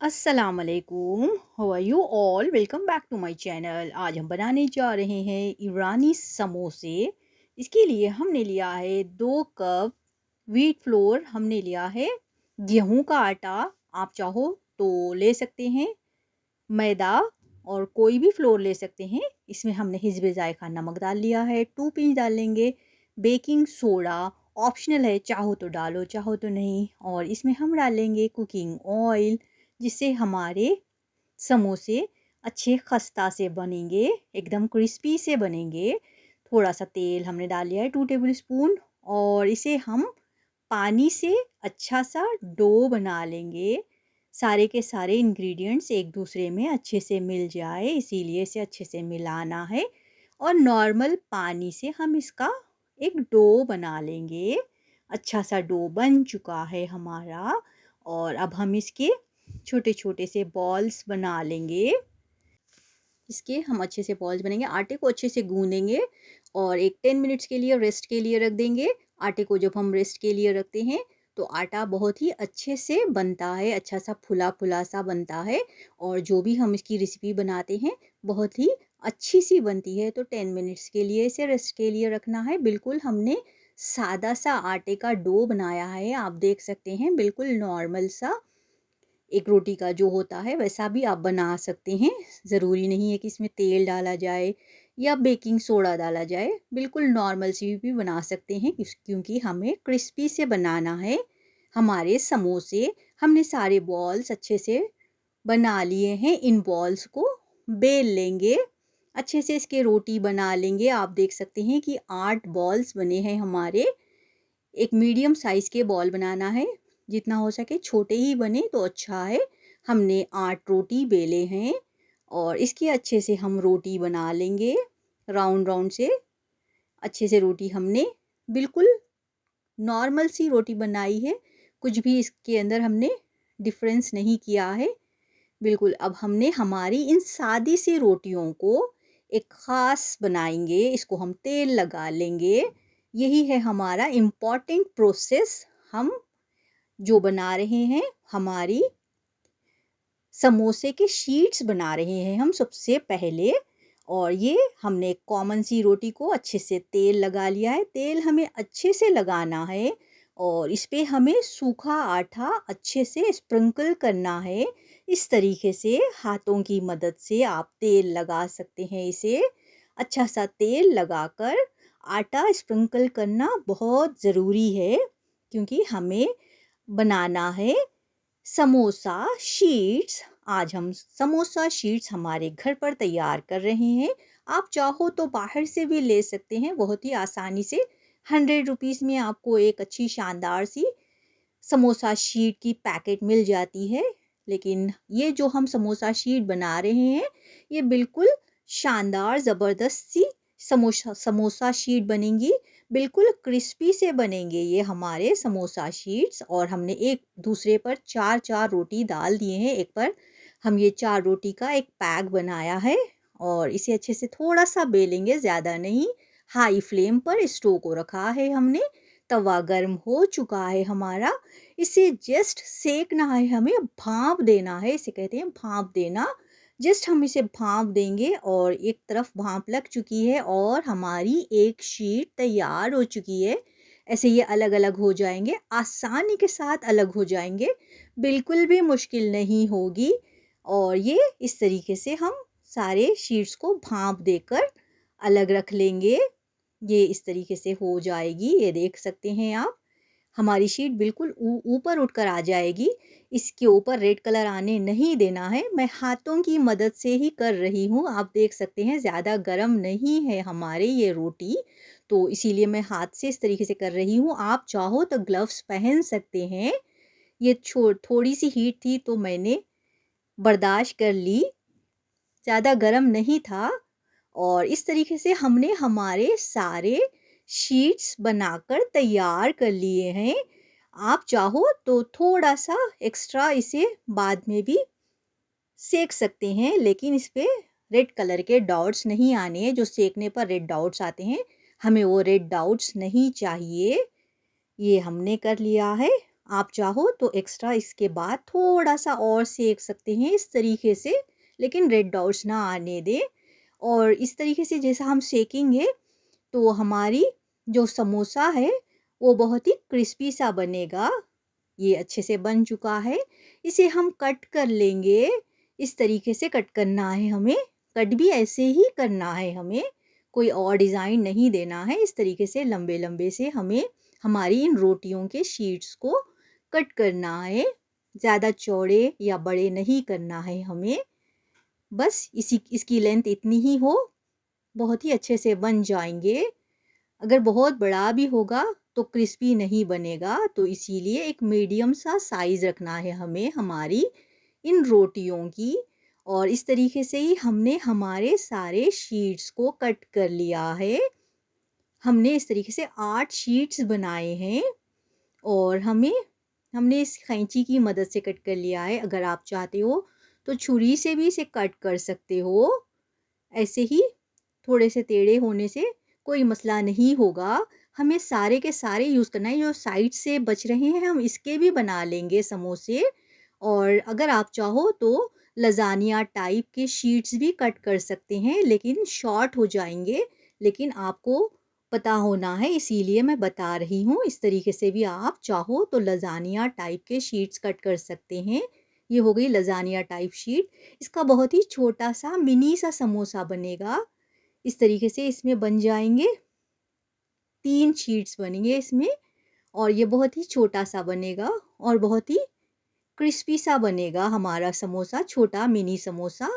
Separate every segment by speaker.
Speaker 1: अस्सलामुअलैकुम, how are you all? Welcome back to my channel. आज हम बनाने जा रहे हैं ईरानी समोसे। इसके लिए हमने लिया है 2 कप व्हीट फ्लोर, हमने लिया है गेहूं का आटा। आप चाहो तो ले सकते हैं मैदा, और कोई भी फ्लोर ले सकते हैं। इसमें हमने हिजबे जायका नमक डाल लिया है, 2 पिंच डालेंगे बेकिंग सोडा। ऑप्शनल है, चाहो तो डालो चाहो तो नहीं। और इसमें हम डालेंगे कुकिंग ऑयल, जिससे हमारे समोसे अच्छे खस्ता से बनेंगे, एकदम क्रिस्पी से बनेंगे। थोड़ा सा तेल हमने डाल लिया है, 2 टेबल स्पून। और इसे हम पानी से अच्छा सा डो बना लेंगे। सारे के सारे इंग्रेडिएंट्स एक दूसरे में अच्छे से मिल जाए, इसीलिए इसे अच्छे से मिलाना है। और नॉर्मल पानी से हम इसका एक डो बना लेंगे। अच्छा सा डो बन चुका है हमारा। और अब हम इसके छोटे छोटे से बॉल्स बना लेंगे। इसके हम अच्छे से बॉल्स बनेंगे, आटे को अच्छे से गूँदेंगे और एक 10 मिनट्स के लिए रेस्ट के लिए रख देंगे। आटे को जब हम रेस्ट के लिए रखते हैं तो आटा बहुत ही अच्छे से बनता है, अच्छा सा फुला-फुला सा बनता है। और जो भी हम इसकी रेसिपी बनाते हैं बहुत ही अच्छी सी बनती है। तो 10 मिनट्स के लिए इसे रेस्ट के लिए रखना है। बिल्कुल हमने सादा सा आटे का डो बनाया है, आप देख सकते हैं, बिल्कुल नॉर्मल सा एक रोटी का जो होता है वैसा भी आप बना सकते हैं। ज़रूरी नहीं है कि इसमें तेल डाला जाए या बेकिंग सोडा डाला जाए, बिल्कुल नॉर्मल सी भी बना सकते हैं क्योंकि हमें क्रिस्पी से बनाना है हमारे समोसे। हमने सारे बॉल्स अच्छे से बना लिए हैं, इन बॉल्स को बेल लेंगे, अच्छे से इसके रोटी बना लेंगे। आप देख सकते हैं कि 8 बॉल्स बने हैं हमारे। एक मीडियम साइज़ के बॉल बनाना है, जितना हो सके छोटे ही बने तो अच्छा है। हमने 8 रोटी बेले हैं और इसकी अच्छे से हम रोटी बना लेंगे राउंड राउंड से। अच्छे से रोटी हमने बिल्कुल नॉर्मल सी रोटी बनाई है, कुछ भी इसके अंदर हमने डिफरेंस नहीं किया है। बिल्कुल अब हमने हमारी इन सादी सी रोटियों को एक ख़ास बनाएँगे, इसको हम तेल लगा लेंगे। यही है हमारा इम्पोर्टेंट प्रोसेस। हम जो बना रहे हैं, हमारी समोसे के शीट्स बना रहे हैं हम सबसे पहले। और ये हमने कॉमन सी रोटी को अच्छे से तेल लगा लिया है। तेल हमें अच्छे से लगाना है और इस पे हमें सूखा आटा अच्छे से स्प्रिंकल करना है। इस तरीके से हाथों की मदद से आप तेल लगा सकते हैं इसे। अच्छा सा तेल लगाकर आटा स्प्रिंकल करना बहुत ज़रूरी है, क्योंकि हमें बनाना है समोसा शीट्स। आज हम समोसा शीट्स हमारे घर पर तैयार कर रहे हैं। आप चाहो तो बाहर से भी ले सकते हैं, बहुत ही आसानी से। 100 रुपीज़ में आपको एक अच्छी शानदार सी समोसा शीट की पैकेट मिल जाती है। लेकिन ये जो हम समोसा शीट बना रहे हैं, ये बिल्कुल शानदार ज़बरदस्त सी समोसा समोसा शीट बनेंगी। बिल्कुल क्रिस्पी से बनेंगे ये हमारे समोसा शीट्स। और हमने एक दूसरे पर 4-4 रोटी डाल दिए हैं। एक पर हम ये 4 रोटी का एक पैक बनाया है और इसे अच्छे से थोड़ा-सा बेलेंगे, ज़्यादा नहीं। हाई फ्लेम पर स्टोव को रखा है हमने, तवा गर्म हो चुका है हमारा। इसे जस्ट सेकना है हमें, भाप देना है, इसे कहते हैं भाप देना। जस्ट हम इसे भाप देंगे और एक तरफ भाप लग चुकी है और हमारी एक शीट तैयार हो चुकी है। ऐसे ये अलग-अलग हो जाएँगे, आसानी के साथ अलग हो जाएँगे, बिल्कुल भी मुश्किल नहीं होगी। और ये इस तरीके से हम सारे शीट्स को भाप देकर अलग रख लेंगे। ये इस तरीके से हो जाएगी, ये देख सकते हैं आप। हमारी शीट बिल्कुल ऊपर उठकर आ जाएगी। इसके ऊपर रेड कलर आने नहीं देना है। मैं हाथों की मदद से ही कर रही हूँ। आप देख सकते हैं ज़्यादा गरम नहीं है हमारे ये रोटी, तो इसीलिए मैं हाथ से इस तरीके से कर रही हूँ। आप चाहो तो ग्लव्स पहन सकते हैं। ये थोड़ी-सी हीट थी तो मैंने बर्दाश्त कर ली, ज़्यादा गरम नहीं था। और इस तरीके से हमने हमारे सारे शीट्स बनाकर तैयार कर लिए हैं। आप चाहो तो थोड़ा-सा एक्स्ट्रा इसे बाद में भी सेक सकते हैं, लेकिन इस पे रेड कलर के डॉट्स नहीं आने हैं, जो सेकने पर रेड डॉट्स आते हैं, हमें वो रेड डॉट्स नहीं चाहिए। ये हमने कर लिया है। आप चाहो तो एक्स्ट्रा इसके बाद थोड़ा-सा और सेक सकते हैं इस तरीके से, लेकिन रेड डॉट्स ना आने दें। और इस तरीके से जैसा हम सेकेंगे तो हमारी जो समोसा है वो बहुत ही क्रिस्पी सा बनेगा। ये अच्छे से बन चुका है। इसे हम कट कर लेंगे। इस तरीके से कट करना है हमें। कट भी ऐसे ही करना है हमें, कोई और डिज़ाइन नहीं देना है। इस तरीके से लंबे-लंबे से हमें हमारी इन रोटियों के शीट्स को कट करना है। ज़्यादा चौड़े या बड़े नहीं करना है हमें। बस इसकी लेंथ इतनी ही हो, बहुत ही अच्छे से बन जाएँगे। अगर बहुत बड़ा भी होगा तो क्रिस्पी नहीं बनेगा, तो इसीलिए एक मीडियम सा साइज़ रखना है हमें हमारी इन रोटियों की। और इस तरीके से ही हमने हमारे सारे शीट्स को कट कर लिया है। हमने इस तरीके से 8 शीट्स बनाए हैं और हमने इस कैंची की मदद से कट कर लिया है। अगर आप चाहते हो तो छुरी से भी इसे कट कर सकते हो। ऐसे ही थोड़े से टेढ़े होने से कोई मसला नहीं होगा। हमें सारे के सारे यूज़ करना है, जो साइड से बच रहे हैं हम इसके भी बना लेंगे समोसे। और अगर आप चाहो तो लज़ानिया टाइप के शीट्स भी कट कर सकते हैं, लेकिन शॉर्ट हो जाएँगे। लेकिन आपको पता होना है इसीलिए मैं बता रही हूँ। इस तरीके से भी आप चाहो तो लज़ानिया टाइप के शीट्स कट कर सकते हैं। ये हो गई लज़ानिया टाइप शीट। इसका बहुत ही छोटा-सा मिनी सा समोसा बनेगा। इस तरीके से इसमें बन जाएँगे, 3 शीट्स बनेंगे इसमें। और ये बहुत ही छोटा-सा बनेगा और बहुत ही क्रिस्पी सा बनेगा हमारा समोसा, छोटा मिनी समोसा।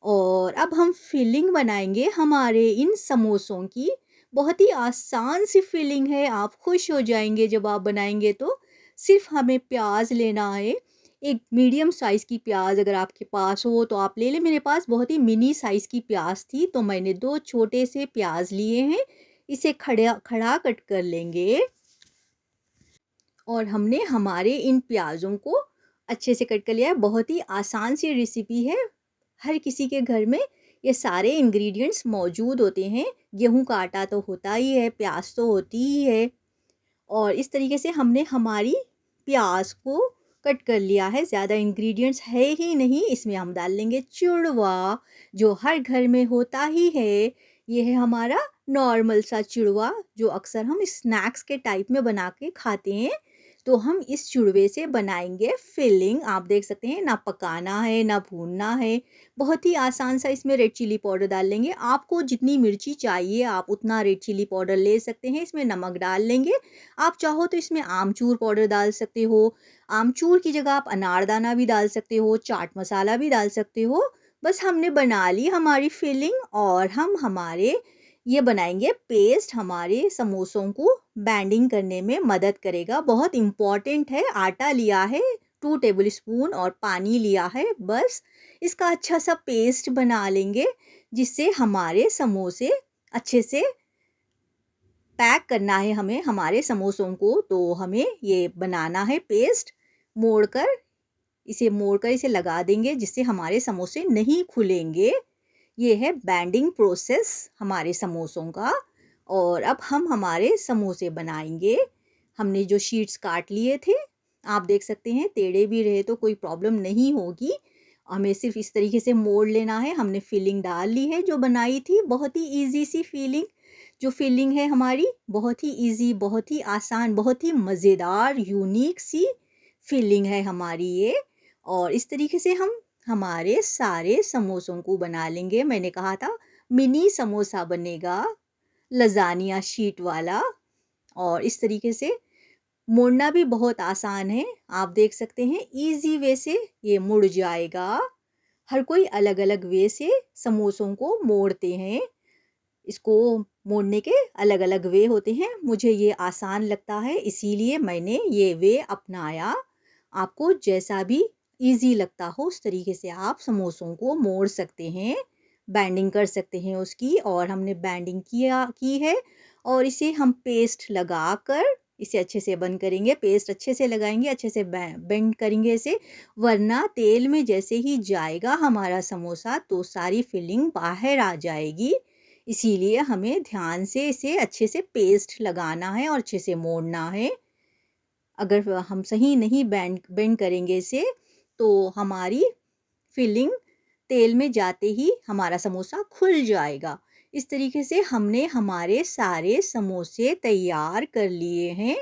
Speaker 1: और अब हम फिलिंग बनाएँगे हमारे इन समोसों की। बहुत ही आसान सी फिलिंग है, आप खुश हो जाएँगे जब आप बनाएँगे तो। सिर्फ़ हमें प्याज़ लेना है, एक मीडियम साइज़ की प्याज़ अगर आपके पास हो तो आप ले लें। मेरे पास बहुत ही मिनी साइज़ की प्याज़ थी तो मैंने 2 छोटे से प्याज़ लिए हैं। इसे खड़ा खड़ा कट कर लेंगे। और हमने हमारे इन प्याज़ों को अच्छे से कट कर लिया है। बहुत ही आसान सी रेसिपी है। हर किसी के घर में ये सारे इंग्रेडिएंट्स मौजूद होते हैं। गेहूँ का आटा तो होता ही है, प्याज़ तो होती ही है। और इस तरीके से हमने हमारी प्याज़ को कट कर लिया है। ज़्यादा इंग्रेडिएंट्स है ही नहीं। इसमें हम डाल लेंगे चिड़वा, जो हर घर में होता ही है। ये है हमारा नॉर्मल सा चिड़वा, जो अक्सर हम स्नैक्स के टाइप में बना के खाते हैं। तो हम इस चिड़वे से बनाएँगे फिलिंग। आप देख सकते हैं, ना पकाना है, ना भूनना है। बहुत ही आसान सा इसमें रेड चिली पाउडर डाल लेंगे। आपको जितनी मिर्ची चाहिए आप उतना रेड चिली पाउडर ले सकते हैं। इसमें नमक डाल लेंगे। आप चाहो तो इसमें आमचूर पाउडर डाल सकते हो। आमचूर की जगह आप अनारदाना भी डाल सकते हो, चाट मसाला भी डाल सकते हो। बस हमने बना ली हमारी फिलिंग और हम हमारे ये बनाएँगे पेस्ट, हमारे समोसों को बैंडिंग करने में मदद करेगा। बहुत इम्पोर्टेंट है। आटा लिया है 2 टेबलस्पून और पानी लिया है बस। इसका अच्छा-सा पेस्ट बना लेंगे, जिससे हमारे समोसे अच्छे से पैक करना है हमें हमारे समोसों को। तो हमें ये बनाना है पेस्ट। मोड़कर मोड़कर इसे लगा देंगे, जिससे हमारे समोसे नहीं खुलेंगे। ये है बैंडिंग प्रोसेस हमारे समोसों का। और अब हम हमारे समोसे बनाएँगे। हमने जो शीट्स काट लिए थे, आप देख सकते हैं टेढ़े भी रहे तो कोई प्रॉब्लम नहीं होगी। हमें सिर्फ़ इस तरीके से मोड़ लेना है। हमने फिलिंग डाल ली है जो बनाई थी। बहुत ही ईज़ी सी फिलिंग है हमारी। बहुत ही ईज़ी, बहुत ही आसान, बहुत ही मज़ेदार, यूनिक सी फिलिंग है हमारी ये। और इस तरीके से हम हमारे सारे समोसों को बना लेंगे। मैंने कहा था मिनी समोसा बनेगा, लज़ानिया शीट वाला। और इस तरीके से मोड़ना भी बहुत आसान है। आप देख सकते हैं ईज़ी वे से ये मुड़ जाएगा। हर कोई अलग-अलग वे से समोसों को मोड़ते हैं। इसको मोड़ने के अलग-अलग वे होते हैं। मुझे ये आसान लगता है इसीलिए मैंने ये वे अपनाया। आपको जैसा भी ईज़ी लगता हो उस तरीके से आप समोसों को मोड़ सकते हैं, बैंडिंग कर सकते हैं उसकी। और हमने बैंडिंग की है और इसे हम पेस्ट लगाकर इसे अच्छे से बंद करेंगे। पेस्ट अच्छे से लगाएँगे, अच्छे से बेंड करेंगे इसे, वरना तेल में जैसे ही जाएगा हमारा समोसा तो सारी फिलिंग बाहर आ जाएगी। इसीलिए हमें ध्यान से इसे अच्छे से पेस्ट लगाना है और अच्छे से मोड़ना है। अगर हम सही नहीं बेंड करेंगे इसे, तो हमारी फिलिंग तेल में जाते ही हमारा समोसा खुल जाएगा। इस तरीके से हमने हमारे सारे समोसे तैयार कर लिए हैं।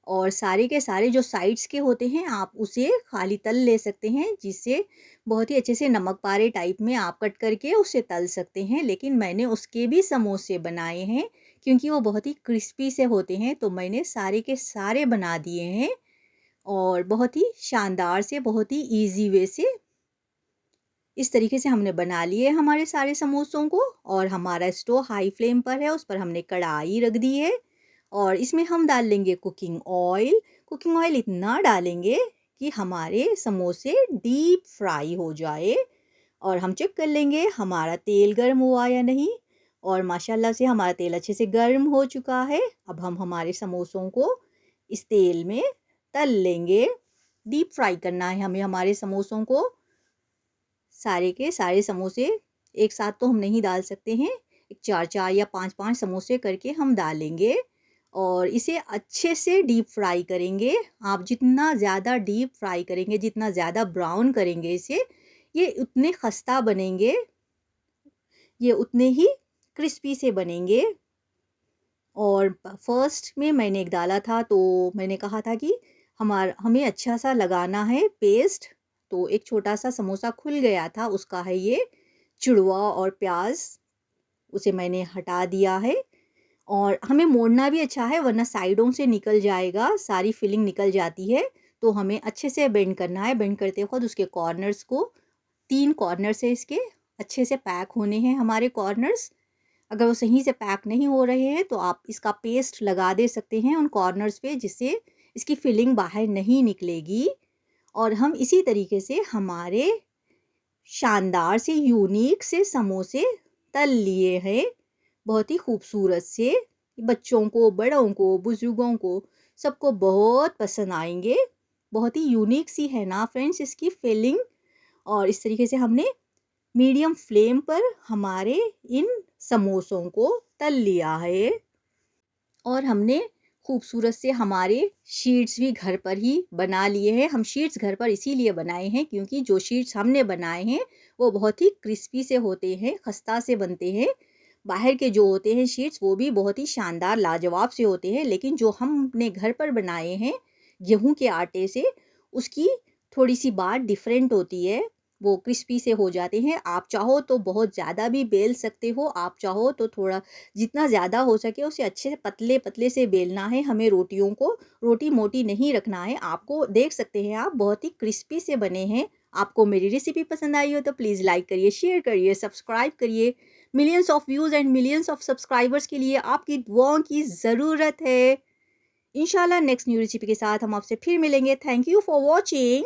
Speaker 1: और सारे के सारे जो साइड्स के होते हैं आप उसे खाली तल ले सकते हैं, जिससे बहुत ही अच्छे से नमक पारे टाइप में आप कट करके उसे तल सकते हैं। लेकिन मैंने उसके भी समोसे बनाए हैं, क्योंकि वो बहुत ही क्रिस्पी से होते हैं, तो मैंने सारे के सारे बना दिए हैं और बहुत ही शानदार से, बहुत ही ईज़ी वे से इस तरीके से हमने बना लिए हमारे सारे समोसों को। और हमारा स्टोव हाई फ्लेम पर है, उस पर हमने कढ़ाई रख दी है और इसमें हम डाल लेंगे कुकिंग ऑयल। कुकिंग ऑयल इतना डालेंगे कि हमारे समोसे डीप फ्राई हो जाए। और हम चेक कर लेंगे हमारा तेल गर्म हुआ या नहीं। और माशाल्लाह से हमारा तेल अच्छे से गर्म हो चुका है। अब हम हमारे समोसों को इस तेल में तल लेंगे। डीप फ्राई करना है हमें हमारे समोसों को। सारे के सारे समोसे एक साथ तो हम नहीं डाल सकते हैं, एक 4-4 या 5-5 समोसे करके हम डालेंगे और इसे अच्छे से डीप फ्राई करेंगे। आप जितना ज़्यादा डीप फ्राई करेंगे, जितना ज़्यादा ब्राउन करेंगे इसे, ये उतने खस्ता बनेंगे, ये उतने ही क्रिस्पी से बनेंगे। और फर्स्ट में मैंने एक डाला था, तो मैंने कहा था कि हमें अच्छा सा लगाना है पेस्ट। तो एक छोटा सा समोसा खुल गया था, उसका है ये चिड़वा और प्याज, उसे मैंने हटा दिया है। और हमें मोड़ना भी अच्छा है, वरना साइडों से निकल जाएगा, सारी फिलिंग निकल जाती है। तो हमें अच्छे से बेंड करना है। बेंड करते वक्त उसके कॉर्नर्स को, 3 कॉर्नर्स है इसके, अच्छे से पैक होने हैं हमारे कॉर्नर्स। अगर वो सही से पैक नहीं हो रहे हैं तो आप इसका पेस्ट लगा दे सकते हैं उन कॉर्नर्स पे, जिससे इसकी फिलिंग बाहर नहीं निकलेगी। और हम इसी तरीके से हमारे शानदार से, यूनिक से समोसे तल लिए हैं, बहुत ही खूबसूरत से। बच्चों को, बड़ों को, बुजुर्गों को, सबको बहुत पसंद आएंगे। बहुत ही यूनिक सी है ना फ्रेंड्स इसकी फिलिंग। और इस तरीके से हमने मीडियम फ्लेम पर हमारे इन समोसों को तल लिया है। और हमने खूबसूरत से हमारे शीट्स भी घर पर ही बना लिए हैं। हम शीट्स घर पर इसीलिए बनाए हैं क्योंकि जो शीट्स हमने बनाए हैं वो बहुत ही क्रिस्पी से होते हैं, खस्ता से बनते हैं। बाहर के जो होते हैं शीट्स, वो भी बहुत ही शानदार लाजवाब से होते हैं, लेकिन जो हमने घर पर बनाए हैं गेहूं के आटे से, उसकी थोड़ी सी बात डिफरेंट होती है, वो क्रिस्पी से हो जाते हैं। आप चाहो तो बहुत ज़्यादा भी बेल सकते हो, आप चाहो तो थोड़ा, जितना ज़्यादा हो सके उसे अच्छे से पतले पतले से बेलना है हमें रोटियों को। रोटी मोटी नहीं रखना है आपको। देख सकते हैं आप, बहुत ही क्रिस्पी से बने हैं। आपको मेरी रेसिपी पसंद आई हो तो प्लीज़ लाइक करिए, शेयर करिए, सब्सक्राइब करिए। Millions of views and millions of subscribers के लिए आपकी दुआओं की ज़रूरत है। इंशाल्लाह नेक्स्ट न्यू रेसिपी के साथ हम आपसे फिर मिलेंगे। Thank you for watching.